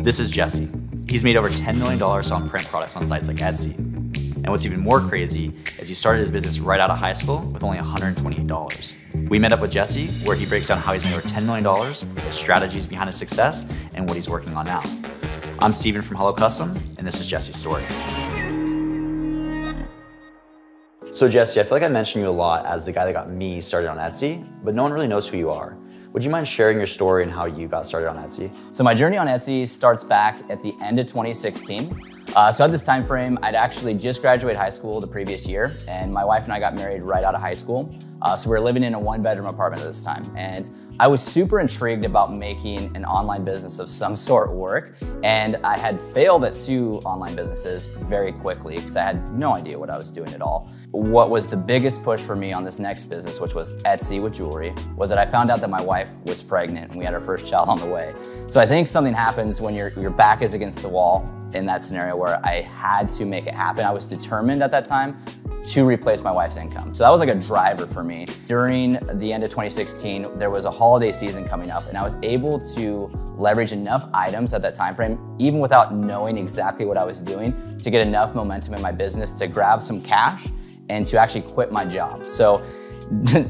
This is Jesse. He's made over $10 million selling print products on sites like Etsy. And what's even more crazy is he started his business right out of high school with only $128. We met up with Jesse, where he breaks down how he's made over $10 million, the strategies behind his success, and what he's working on now. I'm Steven from Hello Custom, and this is Jesse's story. So Jesse, I feel like I mentioned you a lot as the guy that got me started on Etsy, but no one really knows who you are. Would you mind sharing your story and how you got started on Etsy? So my journey on Etsy starts back at the end of 2016. So at this time frame, I'd actually just graduated high school the previous year, and my wife and I got married right out of high school. So we were living in a one-bedroom apartment at this time. And I was super intrigued about making an online business of some sort work. And I had failed at 2 online businesses very quickly because I had no idea what I was doing at all. What was the biggest push for me on this next business, which was Etsy with jewelry, was that I found out that my wife was pregnant and we had our first child on the way. So I think something happens when your back is against the wall in that scenario where I had to make it happen. I was determined at that time to replace my wife's income. So that was like a driver for me. During the end of 2016, there was a holiday season coming up, and I was able to leverage enough items at that time frame, even without knowing exactly what I was doing, to get enough momentum in my business to grab some cash and to actually quit my job. So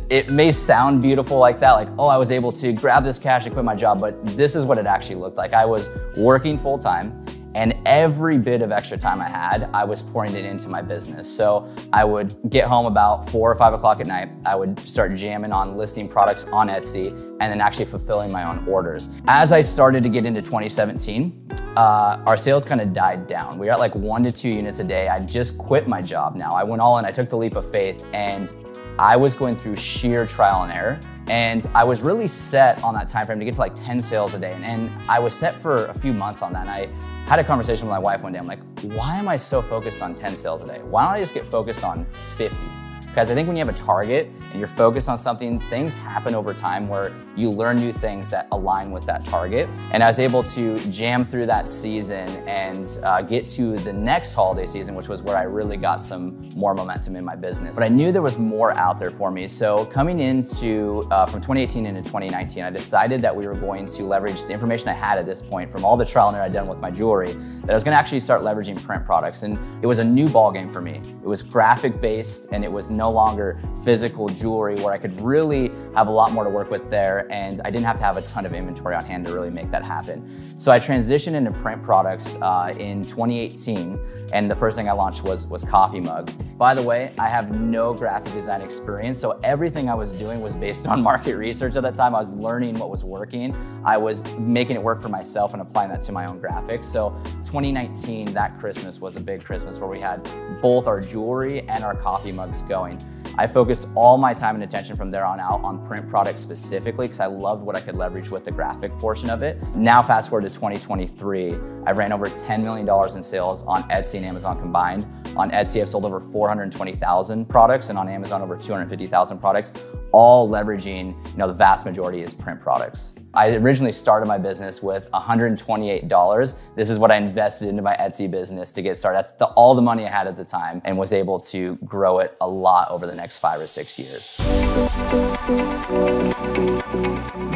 it may sound beautiful like that, like, oh, I was able to grab this cash and quit my job, but this is what it actually looked like. I was working full time, and every bit of extra time I had, I was pouring it into my business. So I would get home about 4 or 5 o'clock at night. I would start jamming on listing products on Etsy and then actually fulfilling my own orders. As I started to get into 2017, our sales kind of died down. We were at like 1 to 2 units a day. I just quit my job now. I went all in, I took the leap of faith, and I was going through sheer trial and error. And I was really set on that time frame to get to like 10 sales a day. And I was set for a few months on that. And I had a conversation with my wife one day. I'm like, why am I so focused on 10 sales a day? Why don't I just get focused on 50? Because I think when you have a target and you're focused on something, things happen over time where you learn new things that align with that target. And I was able to jam through that season and get to the next holiday season, which was where I really got some more momentum in my business. But I knew there was more out there for me. So coming into, from 2018 into 2019, I decided that we were going to leverage the information I had at this point from all the trial and error I'd done with my jewelry, that I was gonna actually start leveraging print products. And it was a new ball game for me. It was graphic based, and it was no longer physical jewelry, where I could really have a lot more to work with there, and I didn't have to have a ton of inventory on hand to really make that happen. So I transitioned into print products in 2018, and the first thing I launched was coffee mugs. By the way, I have no graphic design experience, so everything I was doing was based on market research at that time. I was learning what was working. I was making it work for myself and applying that to my own graphics. So 2019, that Christmas was a big Christmas where we had both our jewelry and our coffee mugs going. I focused all my time and attention from there on out on print products specifically because I loved what I could leverage with the graphic portion of it. Now fast forward to 2023, I ran over $10 million in sales on Etsy and Amazon combined. On Etsy, I've sold over 420,000 products, and on Amazon over 250,000 products, all leveraging, the vast majority is print products. I originally started my business with $128. This is what I invested into my Etsy business to get started. That's all the money I had at the time, and was able to grow it a lot over the next 5 or 6 years.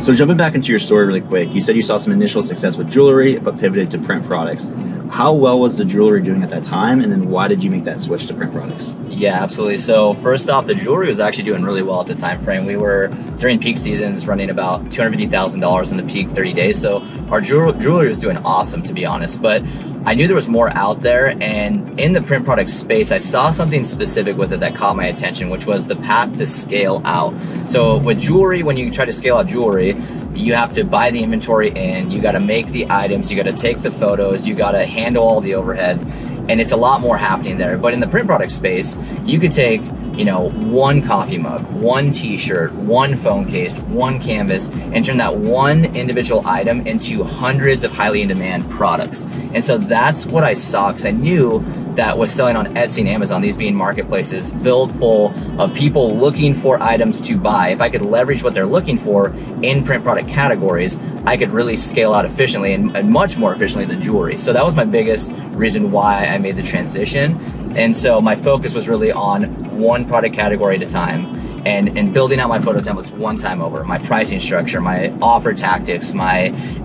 So jumping back into your story really quick, you said you saw some initial success with jewelry, but pivoted to print products. How well was the jewelry doing at that time, and then why did you make that switch to print products? Yeah, absolutely. So first off, the jewelry was actually doing really well at the time frame. We were, during peak seasons, running about $250,000 in the peak 30 days. So our jewelry was doing awesome, to be honest. But I knew there was more out there, and in the print product space, I saw something specific with it that caught my attention, which was the path to scale out. So with jewelry, when you try to scale out jewelry, you have to buy the inventory in, you gotta make the items, you gotta take the photos, you gotta handle all the overhead, and it's a lot more happening there. But in the print product space, you could take, one coffee mug, one t-shirt, one phone case, one canvas, and turn that one individual item into hundreds of highly in demand products. And so that's what I saw, because I knew that was selling on Etsy and Amazon, these being marketplaces filled full of people looking for items to buy. If I could leverage what they're looking for in print product categories, I could really scale out efficiently and much more efficiently than jewelry. So that was my biggest reason why I made the transition. And so my focus was really on one product category at a time. and building out my photo templates one time over, my pricing structure, my offer tactics,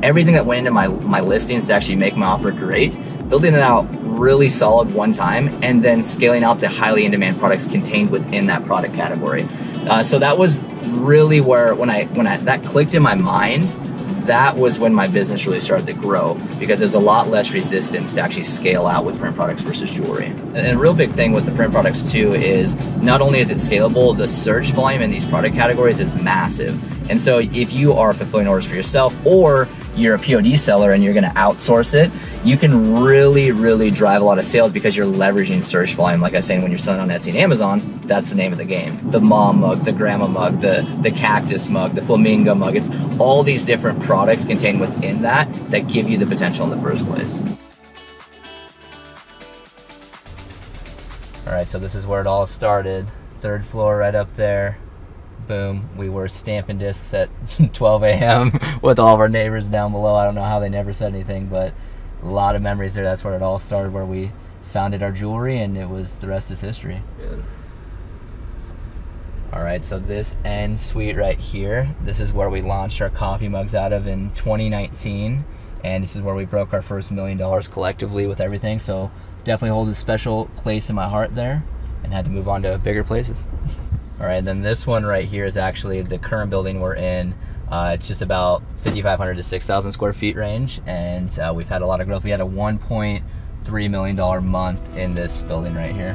everything that went into my listings to actually make my offer great, building it out really solid one time, and then scaling out the highly in-demand products contained within that product category. So that was really where, when that clicked in my mind, that was when my business really started to grow, because there's a lot less resistance to actually scale out with print products versus jewelry. And a real big thing with the print products too is not only is it scalable, the search volume in these product categories is massive. And so if you are fulfilling orders for yourself, or you're a POD seller and you're gonna outsource it, you can really, really drive a lot of sales because you're leveraging search volume. Like I was saying, when you're selling on Etsy and Amazon, that's the name of the game. The mom mug, the grandma mug, the cactus mug, the flamingo mug, it's all these different products contained within that give you the potential in the first place. All right, so this is where it all started. 3rd floor right up there. Boom, we were stamping discs at 12 a.m. with all of our neighbors down below. I don't know how they never said anything, but a lot of memories there. That's where it all started, where we founded our jewelry, and the rest is history. Good. All right, so this end suite right here, this is where we launched our coffee mugs out of in 2019, and this is where we broke our first $1 million collectively with everything, so definitely holds a special place in my heart there, and had to move on to bigger places. All right, then this one right here is actually the current building we're in. It's just about 5,500 to 6,000 square feet range, and we've had a lot of growth. We had a $1.3 million month in this building right here.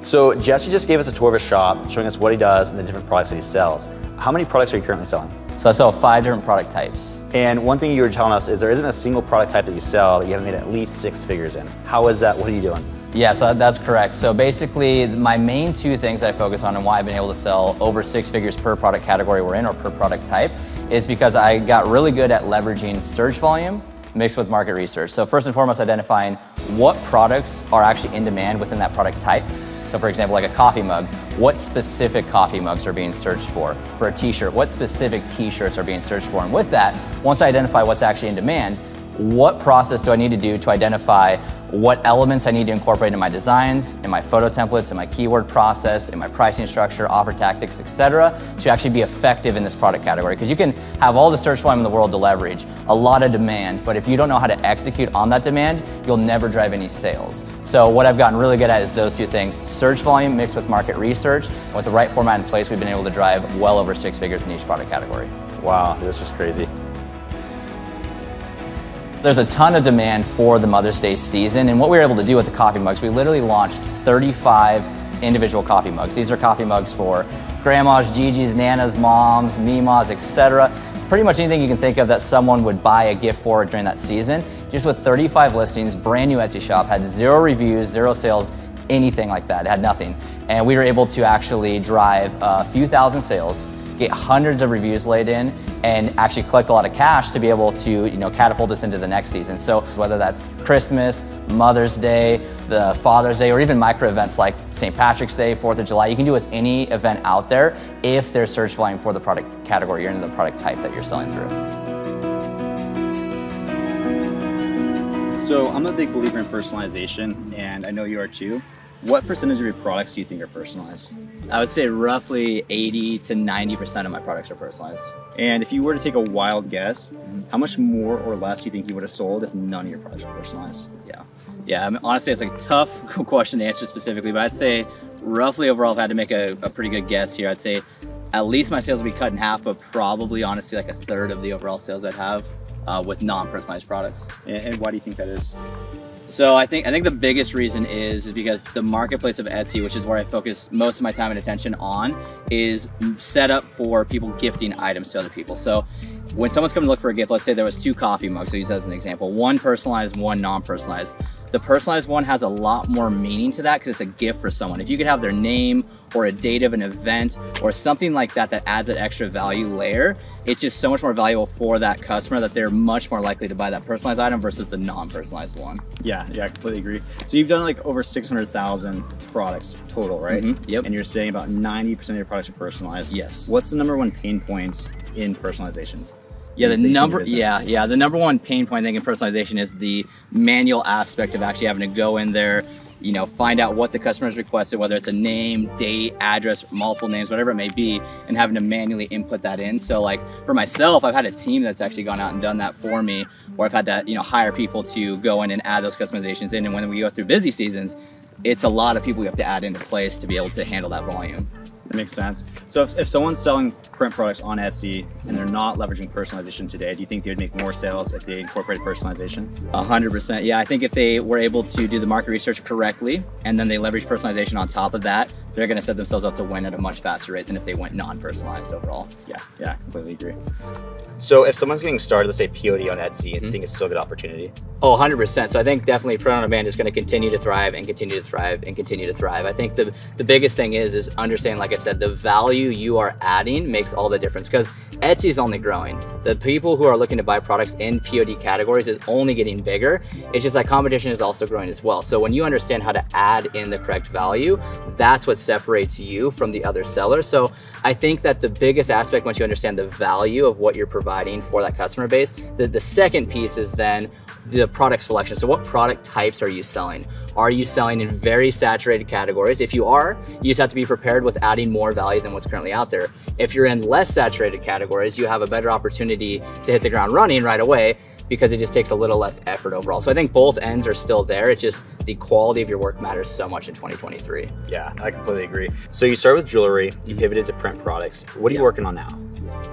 So Jesse just gave us a tour of his shop, showing us what he does and the different products that he sells. How many products are you currently selling? So I sell 5 different product types. And one thing you were telling us is there isn't a single product type that you sell that you haven't made at least 6 figures in. How is that? What are you doing? Yeah, so that's correct. So basically, my main 2 things I focus on and why I've been able to sell over 6 figures per product category we're in, or per product type, is because I got really good at leveraging search volume mixed with market research. So first and foremost, identifying what products are actually in demand within that product type. So for example, like a coffee mug, what specific coffee mugs are being searched for? For a t-shirt, what specific t-shirts are being searched for? And with that, once I identify what's actually in demand, what process do I need to do to identify what elements I need to incorporate in my designs, in my photo templates, in my keyword process, in my pricing structure, offer tactics, etc., to actually be effective in this product category. Because you can have all the search volume in the world to leverage, a lot of demand, but if you don't know how to execute on that demand, you'll never drive any sales. So what I've gotten really good at is those 2 things, search volume mixed with market research, and with the right format in place, we've been able to drive well over 6 figures in each product category. Wow, this is crazy. There's a ton of demand for the Mother's Day season, and what we were able to do with the coffee mugs, we literally launched 35 individual coffee mugs. These are coffee mugs for grandmas, Gigi's, Nana's, moms, Mimas, etc. Pretty much anything you can think of that someone would buy a gift for during that season. Just with 35 listings, brand new Etsy shop, had 0 reviews, 0 sales, anything like that. It had nothing. And we were able to actually drive a few thousand sales, get hundreds of reviews laid in, and actually collect a lot of cash to be able to, catapult us into the next season. So whether that's Christmas, Mother's Day, the Father's Day, or even micro events like St. Patrick's Day, 4th of July, you can do with any event out there if there's search volume for the product category you're in, the product type that you're selling through. So I'm a big believer in personalization, and I know you are too. What percentage of your products do you think are personalized? I would say roughly 80 to 90% of my products are personalized. And if you were to take a wild guess, how much more or less do you think you would have sold if none of your products were personalized? Yeah. I mean, honestly, it's a tough question to answer specifically, but I'd say roughly overall, if I had to make a pretty good guess here, I'd say at least my sales would be cut in half, but probably honestly like a third of the overall sales I'd have with non-personalized products. And why do you think that is? So I think the biggest reason is because the marketplace of Etsy, which is where I focus most of my time and attention on, is set up for people gifting items to other people. So when someone's coming to look for a gift, let's say there was 2 coffee mugs, I'll use that as an example, one personalized, one non-personalized. The personalized one has a lot more meaning to that because it's a gift for someone. If you could have their name or a date of an event or something like that that adds that extra value layer, it's just so much more valuable for that customer that they're much more likely to buy that personalized item versus the non-personalized one. Yeah, I completely agree. So you've done like over 600,000 products total, right? Yep. And you're saying about 90% of your products are personalized. Yes. What's the number one pain point in personalization? Yeah, the number one pain point I think in personalization is the manual aspect of actually having to go in there, you know, find out what the customer's requested, whether it's a name, date, address, multiple names, whatever it may be, and having to manually input that in. So like for myself, I've had a team that's actually gone out and done that for me, or I've had to, you know, hire people to go in and add those customizations in. And when we go through busy seasons, it's a lot of people we have to add into place to be able to handle that volume. That makes sense. So if someone's selling print products on Etsy and they're not leveraging personalization today, do you think they would make more sales if they incorporated personalization? 100%. Yeah, I think if they were able to do the market research correctly and then they leverage personalization on top of that, they're going to set themselves up to win at a much faster rate than if they went non-personalized overall. Yeah, completely agree. So if someone's getting started, let's say POD on Etsy, and think it's still a good opportunity? Oh, 100%. So I think definitely print on demand is going to continue to thrive and continue to thrive and continue to thrive. I think the biggest thing is understanding, like I said, the value you are adding makes all the difference, because Etsy is only growing. The people who are looking to buy products in POD categories is only getting bigger. It's just like competition is also growing as well. So when you understand how to add in the correct value, that's what separates you from the other sellers. So I think that the biggest aspect, once you understand the value of what you're providing for that customer base, the second piece is then the product selection. So what product types are you selling? Are you selling in very saturated categories? If you are, you just have to be prepared with adding more value than what's currently out there. If you're in less saturated categories, you have a better opportunity to hit the ground running right away, because it just takes a little less effort overall. So I think both ends are still there. It's just the quality of your work matters so much in 2023. Yeah, I completely agree. So you started with jewelry, you pivoted to print products. What are you working on now?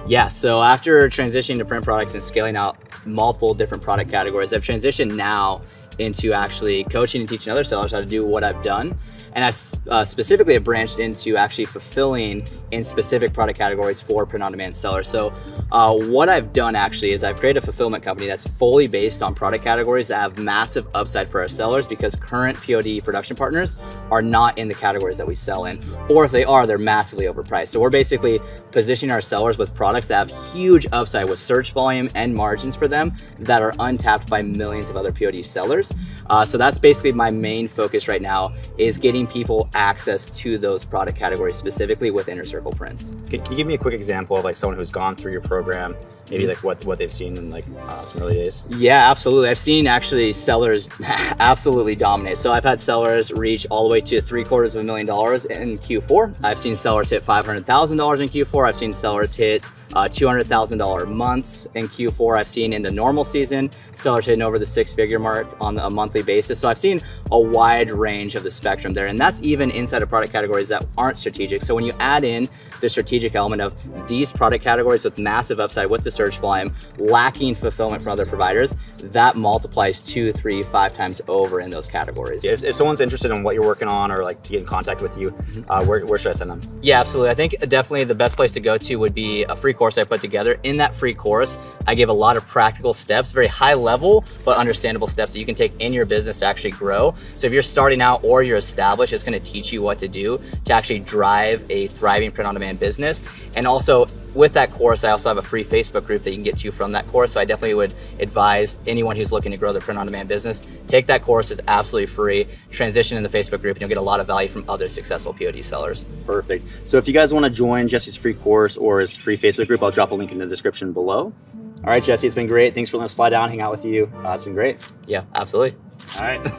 Yeah, so after transitioning to print products and scaling out multiple different product categories, I've transitioned now into actually coaching and teaching other sellers how to do what I've done. And I specifically have branched into actually fulfilling in specific product categories for print-on-demand sellers. So what I've done actually is I've created a fulfillment company that's fully based on product categories that have massive upside for our sellers, because current POD production partners are not in the categories that we sell in, or if they are, they're massively overpriced. So we're basically positioning our sellers with products that have huge upside with search volume and margins for them that are untapped by millions of other POD sellers. So that's basically my main focus right now, is getting people access to those product categories specifically with Inner Circle prints. Can you give me a quick example of like someone who's gone through your program, maybe like what they've seen in like some early days? Yeah, absolutely. I've seen actually sellers absolutely dominate. So I've had sellers reach all the way to $750,000 in Q4. I've seen sellers hit $500,000 in Q4. I've seen sellers hit $200,000 months in Q4. I've seen in the normal season sellers hitting over the six-figure mark on a monthly basis. So I've seen a wide range of the spectrum there, and that's even inside of product categories that aren't strategic. So when you add in the strategic element of these product categories with massive upside with the search volume, lacking fulfillment from other providers, that multiplies 2, 3, 5 times over in those categories. If someone's interested in what you're working on, or like to get in contact with you, where should I send them? Yeah, absolutely. I think definitely the best place to go to would be a free course I put together. In that free course, I give a lot of practical steps, very high level, but understandable steps that you can take in your business to actually grow. So if you're starting out or you're established, it's going to teach you what to do to actually drive a thriving print-on-demand business. And also with that course, I also have a free Facebook group that you can get to from that course. So I definitely would advise anyone who's looking to grow their print-on-demand business, take that course. It's absolutely free. Transition in the Facebook group and you'll get a lot of value from other successful POD sellers. Perfect. So if you guys want to join Jesse's free course or his free Facebook group, I'll drop a link in the description below. All right, Jesse, it's been great. Thanks for letting us fly down, hang out with you. It's been great. Yeah, absolutely. All right.